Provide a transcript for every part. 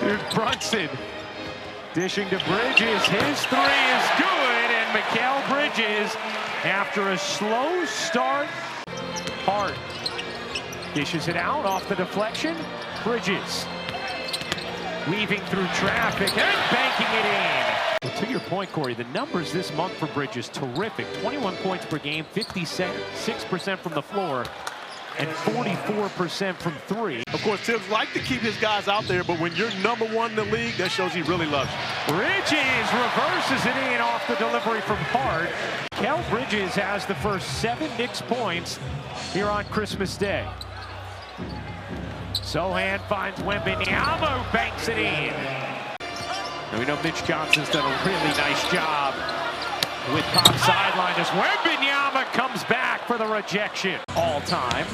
Here's Brunson. Dishing to Bridges. His three is good. And Mikal Bridges, after a slow start, Hart dishes it out off the deflection. Bridges weaving through traffic and banking it in. Well, to your point, Corey, the numbers this month for Bridges, terrific. 21 points per game, 56% from the floor, and 44% from three. Of course, Tibbs like to keep his guys out there, but when you're #1 in the league, that shows he really loves you. Bridges reverses it in off the delivery from Hart. Mikal Bridges has the first 7 Knicks points here on Christmas Day. Sohan finds Wembanyama, who banks it in. And we know Mitch Johnson's done a really nice job with top sideline as Wembanyama comes back for the rejection. All time.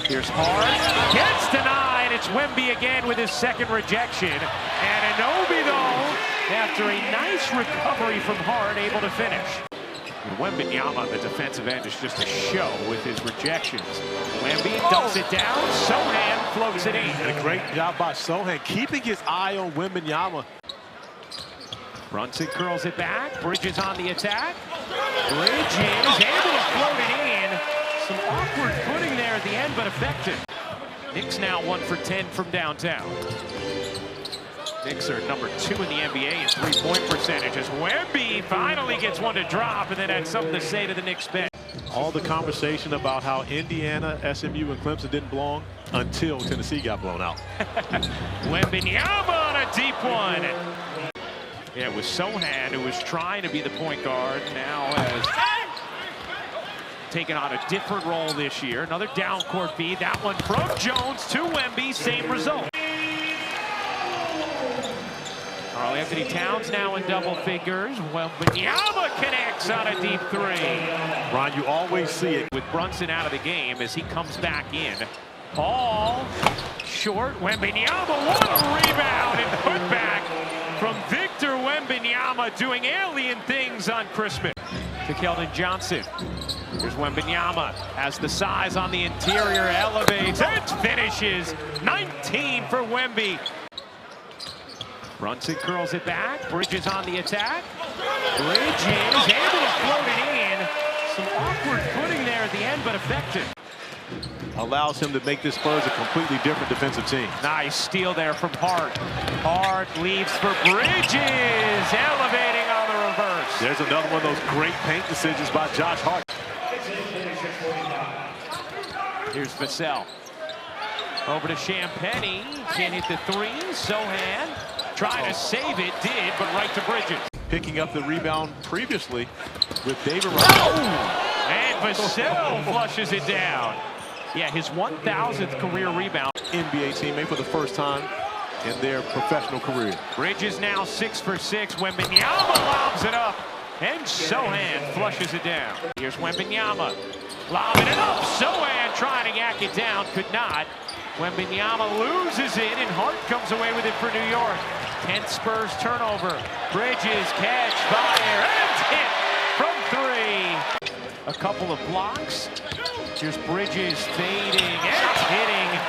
Here's Hart. Gets denied. It's Wemby again with his second rejection. And Anunoby, though, after a nice recovery from Hart, able to finish. And Wembanyama on the defensive end is just a show with his rejections. Wemby dumps it down. Sohan floats it in. And a great job by Sohan, keeping his eye on Wembanyama. Brunson curls it back. Bridges on the attack. Bridges able to float it in. Some awkward footing there at the end, but effective. Knicks now 1 for 10 from downtown. Knicks are number 2 in the NBA in three-point percentage as Wemby finally gets one to drop and then had something to say to the Knicks bench. All the conversation about how Indiana, SMU, and Clemson didn't belong until Tennessee got blown out. Wembanyama on a deep one. Yeah, it was Sohan who was trying to be the point guard, now has taken on a different role this year. Another down court feed, that one from Jones to Wemby, same result. Karl-Anthony Towns now in double figures. Wembanyama connects on a deep three. Ron, you always see it. With Brunson out of the game as he comes back in. Ball short. Wembanyama, what a rebound and put back from Victor Wembanyama, doing alien things on Christmas. To Keldon Johnson. Here's Wembanyama, has the size on the interior, elevates and finishes. 19 for Wemby. Brunson curls it back. Bridges on the attack. Bridges able to float it in. Some awkward footing there at the end, but effective. Allows him to make this Spurs a completely different defensive team. Nice steal there from Hart. Hart leaves for Bridges, elevating on the reverse. There's another one of those great paint decisions by Josh Hart. Here's Vassell. Over to Champagnie. Can't hit the three. Sohan trying to save it, did, but right to Bridges. Picking up the rebound previously with David Ryan. Oh! And Vassell flushes it down. Yeah, his 1,000th career rebound. NBA teammate for the first time in their professional career. Bridges now 6 for 6. Wembanyama lobs it up. And Sohan flushes it down. Here's Wembanyama. Lobbing it up. Sohan trying to yak it down. Could not. Wembanyama loses it, and Hart comes away with it for New York. 10th Spurs turnover. Bridges catch, fire, and hit from 3. A couple of blocks. Here's Bridges fading and hitting.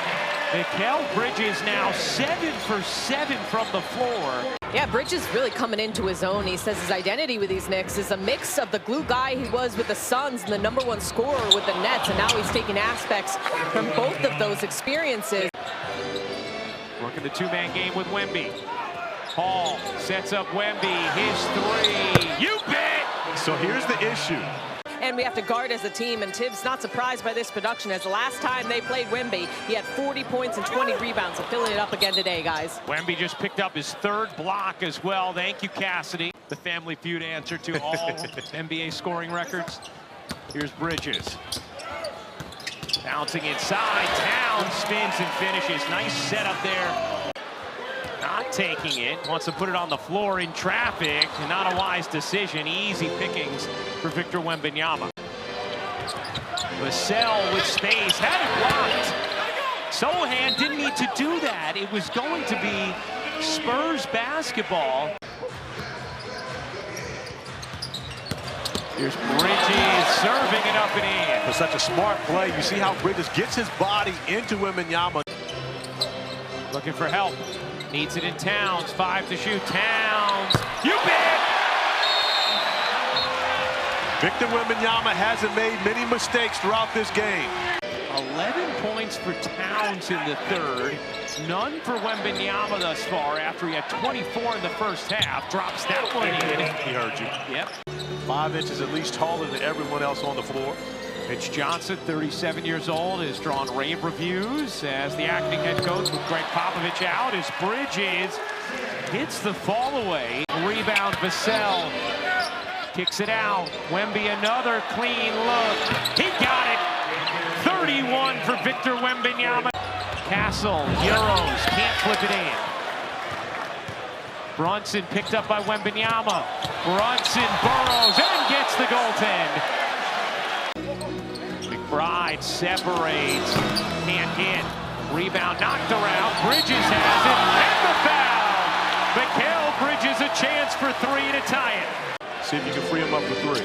Mikal Bridges now 7 for 7 from the floor. Yeah, Bridges really coming into his own. He says his identity with these Knicks is a mix of the glue guy he was with the Suns and the #1 scorer with the Nets, and now he's taking aspects from both of those experiences. Working the two-man game with Wemby. Hall sets up Wemby, his three. You bet! So here's the issue. And we have to guard as a team, and Tibbs not surprised by this production, as the last time they played Wemby, he had 40 points and 20 rebounds, so filling it up again today, guys. Wemby just picked up his 3rd block as well. Thank you, Cassidy. The Family Feud answer to all NBA scoring records. Here's Bridges. Bouncing inside, Towns spins and finishes. Nice setup there. Not taking it, wants to put it on the floor in traffic. Not a wise decision. Easy pickings for Victor Wembanyama. Vassell with space, had it blocked. Sohan didn't need to do that. It was going to be Spurs basketball. Here's Bridges serving it up and in. For such a smart play, you see how Bridges gets his body into Wembanyama. Looking for help. Needs it in Towns. 5 to shoot. Towns. You bet! Victor Wembanyama hasn't made many mistakes throughout this game. 11 points for Towns in the third. None for Wembanyama thus far after he had 24 in the first half. Drops that one in. He heard you. Yep. 5 inches at least taller than everyone else on the floor. Mitch Johnson, 37 years old, has drawn rave reviews as the acting head coach with Greg Popovich out as Bridges hits the fall away. Rebound, Vassell kicks it out. Wemby, another clean look. He got it. 31 for Victor Wembanyama. Castle, Euros, can't flip it in. Brunson picked up by Wembanyama. Brunson burrows and gets the goaltend. McBride separates, can't hit. Rebound knocked around. Bridges has it, and the foul. Mikal Bridges a chance for 3 to tie it. See if you can free him up for 3.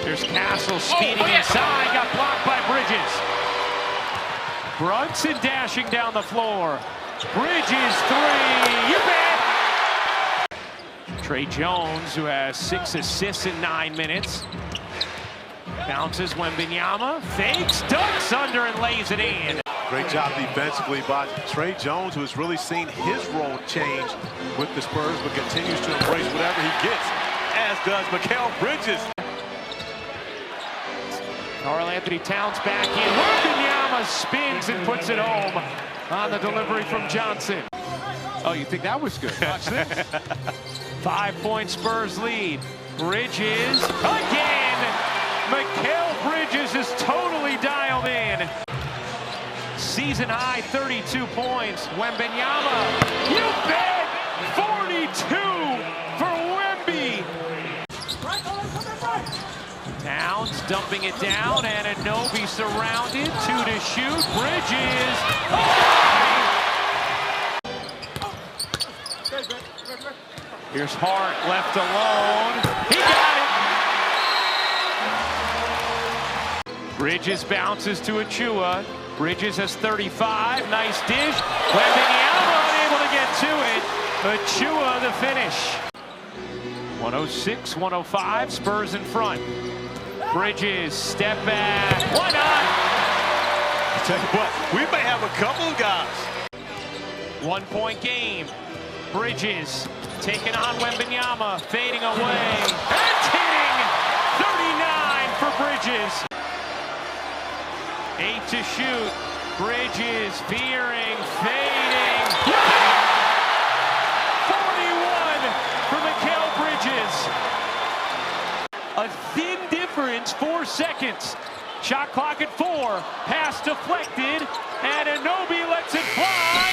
There's Castle speeding inside, got blocked by Bridges. Brunson dashing down the floor. Bridges 3, you bet! Trey Jones, who has 6 assists in 9 minutes. Bounces Wembanyama, fakes, dunks under and lays it in. Great job defensively by Trey Jones, who has really seen his role change with the Spurs, but continues to embrace whatever he gets, as does Mikal Bridges. Karl-Anthony Towns back in. Wembanyama spins and puts it home on the delivery from Johnson. Oh, you think that was good? Watch this. 5-point Spurs lead. Bridges again. Mikal Bridges is totally dialed in. Season high 32 points. Wembanyama, you bet! 42 for Wemby. Towns dumping it down, and Anunoby surrounded. 2 to shoot. Bridges. Oh! Here's Hart left alone. He got it. Bridges bounces to Achua. Bridges has 35. Nice dish. Wembanyama unable to get to it. Achua the finish. 106-105. Spurs in front. Bridges, step back. Why not? Tell you what, we may have a couple of guys. 1-point game. Bridges taking on Wembanyama, fading away. And hitting! 39 for Bridges. 8 to shoot. Bridges veering, fading. 41 for Mikal Bridges. A thin difference, 4 seconds. Shot clock at 4. Pass deflected, and Anunoby lets it fly.